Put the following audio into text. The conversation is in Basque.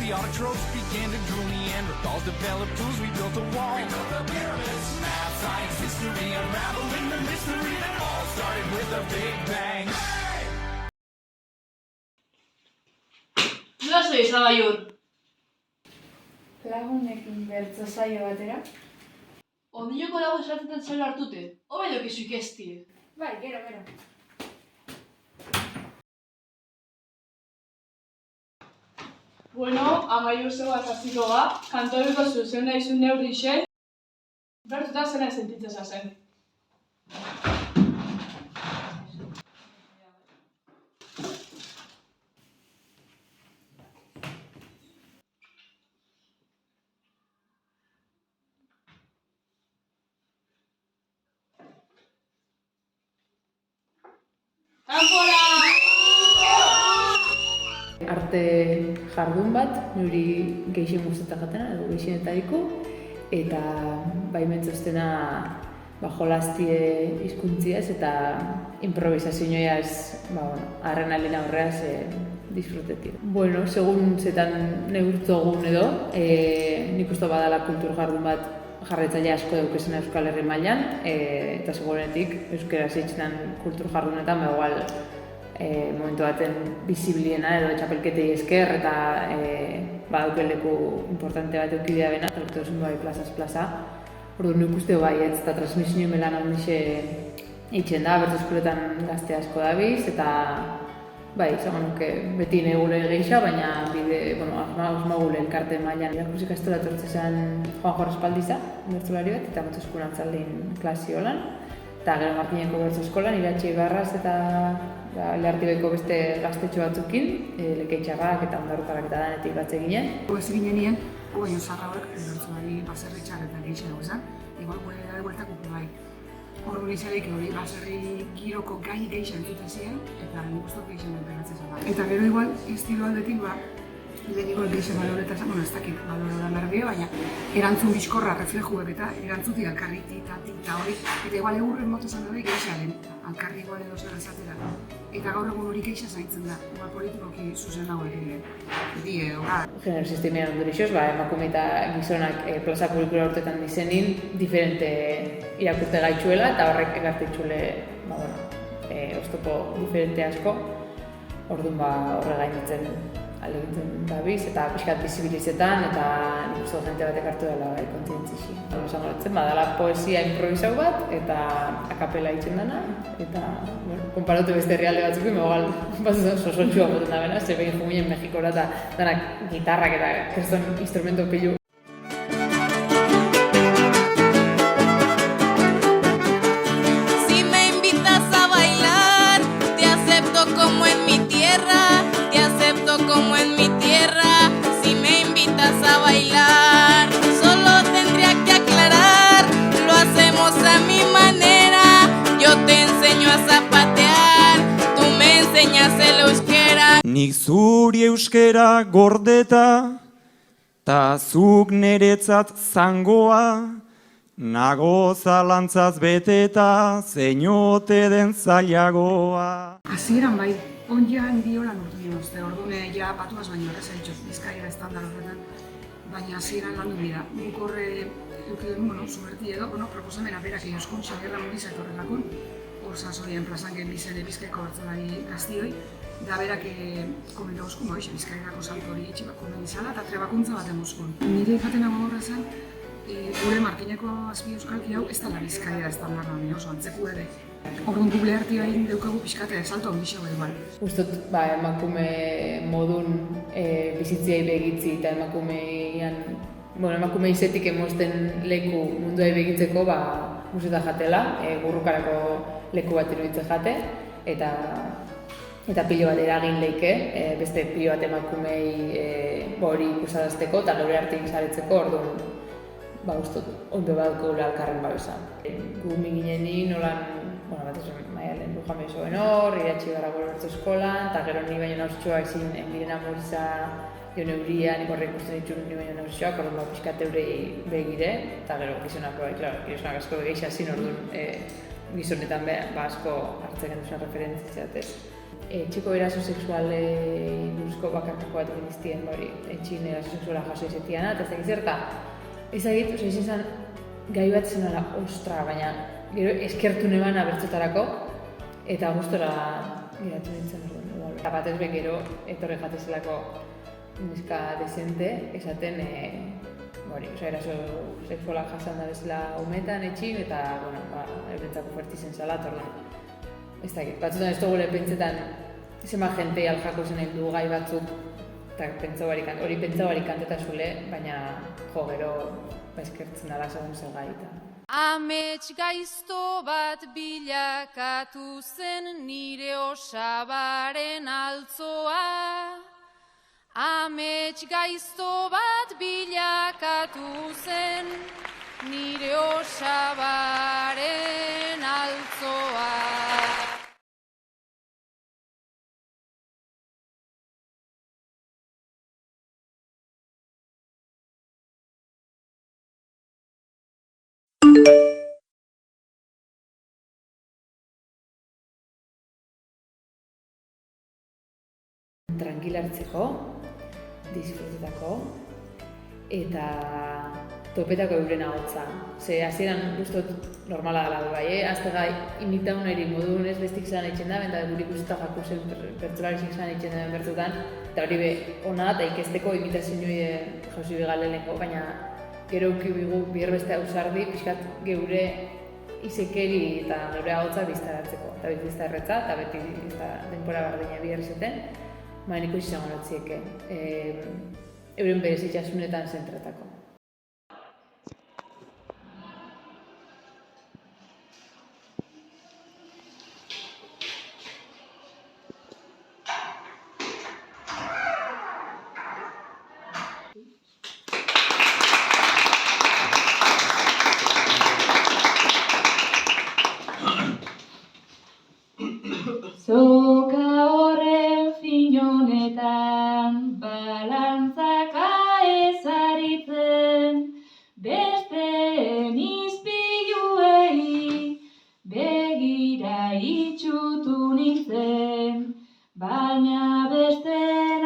The autotrophs began to drool. Neanderthals developed tools, we built a wall. We built the pyramids. Math, science, history, unraveling the mystery that all started with a big bang. Nola zoi, Zabaiur? Lagunekin bertso saio batera? Ondiloko lagu esatetan zailo hartute, hobe dokizu ikestie. Bai, gero. Bueno, amaiur zego azaziko ba, kantoriko zuzen da izun neurri xe, bertuta zena sentitzen zazen. Kanpora! Arte jardun bat, niri gehien gustatzen jatena, edo gehienetariko, eta baimentzostena jolastie hizkuntziaz eta improvisazioaz, arren alin aurreaz disfrutetik. Bueno, segun zetan neurtzogun edo, nik uste badala kultur jardun bat jarraitzaile asko daukezena Euskal Herri mailan, eta segurenetik euskaraz eitzen kultur jardunetan, igual momentu baten bizibiliena edo txapelketei esker eta badauke leku importante bat eukidea bena, eta lortu duzen bai plazaz plaza. Orduan nik uste bai ez eta transmisionio melan handixe eitzen da, bertu eskoletan gazte asko dabiz, eta bai, izango nuke beti negule geisha, baina bide, osmagule elkarte mailan irakursi ikastola etortze zen Juan Jorge Espaldiza, bertsolari bat, eta bertu eskuran zaldin klasi holan. Eta gero Martineko bertso eskolan, Iratxe Ibarraz eta Lehartibeko beste gaztetxo batzukin, Lekeitxarrak eta Ondarrutarrak eta danetik batze ginen. Ez ginen nien, baino zarra horrek bertsolari baserritxar eta gehiago dugu zen, igual gure da bueltako bai. Orduan izaleik hori baserri giroko gai gehiago entzuten ziren, eta nik uste gehiago enpegatzen zen. Eta gero igual, estilo aldetik leheniko gehiago baloreta zen, ez dakit balorera merdio, baina erantzun bizkorra, reflejuek eta erantzutik alkarritik eta hori, eta igual egurren motu zen dut gehiagoaren, alkarri igual edo zer esatera. Eta gaur egun hori gehiago zaintzen da, igual politikoki zuzen dago die edo. Genero sistemean ondorixoz, emakume eta gizonak plaza publikura urtetan dizenin diferente irakurte gaitxuela eta horrek egartitxule oztopo diferente asko. Orduan horre gainitzen alegitzen dabiz eta pixkat bizibilizetan eta nik uste jente batek hartu dela kontientzixi. Badala poesia improvisau bat eta akapela itzen dana eta konparatu beste herrialde batzukin, batzuten sosotxua boten da bena, zer begin juminen Mexikora eta danak gitarrak eta kriston instrumento pilu. Nik zuri euskera gordeta, ta zuk neretzat zangoa, nago zalantzaz beteta, zeinote den zailagoa. Hasieran bai, ondian diolan urtu dien uste, orduan ja batuaz baino horrez haitxo, bizkaira estandar horretan, baina hasieran landu dira. Guk horre eukidun, zuberti edo, proposamena berak egoskun Xabierra Mundizat horretakun, hor sazorien plazan gen bizene bizkaiko bertsolari gaztioi, da berak komendo oskun, bizkairako salto hori etxe bat komen izala eta trebakuntza bat emozkun. Nire ikaten nago horre zen, gure Markineko azpi euskalki hau ez dala bizkaira estandarra, oso antzeku ere. Orduan Google arti hain deukagu pixkate salto ondixo edo. Ustot, emakume modun bizitziai begitzi eta emakume izetik emozten leku munduai begitzeko museta jatela, gurrukarako leku bat iruditzen jate, eta pilo bat eragin leike, beste pilo bat emakumei hori ikusarazteko eta gure artean zaretzeko, orduan ustot, ondo badauko gula alkarren babesa. Gu miginen nolan, Maialen Lujamesoen hor, Iratxe Ibarra bertso eskolan, eta gero ni baino nauztxoa ezin Mirena Moriza, Jon Euria, nik horre ikusten ditun ni baino nauztxoak, orduan pixkat eurei begire, eta gero gizonak gizonak asko begeixa zin, orduan gizonetan asko hartzen genduzen referentziatez. txiko eraso sexualei buruzko bakarkako bat egin iztien, hori, etxin eraso sexuala jaso izetiana, eta ez dakit zerta. Ezagit, oso izan zen, gai bat zenala, ostra, baina gero eskertu neban abertzotarako, eta gustora geratu nintzen orduan. Eta batez be gero, etorri jatezelako neska desente, esaten, eraso sexualak jasan da bezala umetan, etxin, eta, eurentzako fertizen zala, orduan. Ez dakit, batzutan ez dugule pentsetan zema jente aljako zen egin du gai batzuk eta hori pentsa barik kanteta zule, baina gero eskertzen dala segun zer gai eta. Amets gaizto bat bilakatu zen nire osabaren altzoa. Amets gaizto bat bilakatu zen nire osabaren altzoa. Tranquilartzeko, disfrutetako, eta topetako euren ahotza. Ze hasieran gustot normala dela du bai, aztega imitauneri modun ez bestik zan eitzen da, eta gure ikustuta jakuzen pertsolarisik zan eitzen da bertutan, eta hori be ona eta ikesteko imitazioa jauzi begaleneko, baina gero ukibigu bierbeste ausardi, pixkat geure izekeri eta geure ahotza biztaratzeko. Eta beti biztarretza, eta beti denpora berdina bierrezeten, baina ikusi izango notzieke, euren berezitasunetan zentratako. Soka horren fin honetan, balantzaka ezaritzen, besteen izpiluei begira itxutu nintzen, baina besteen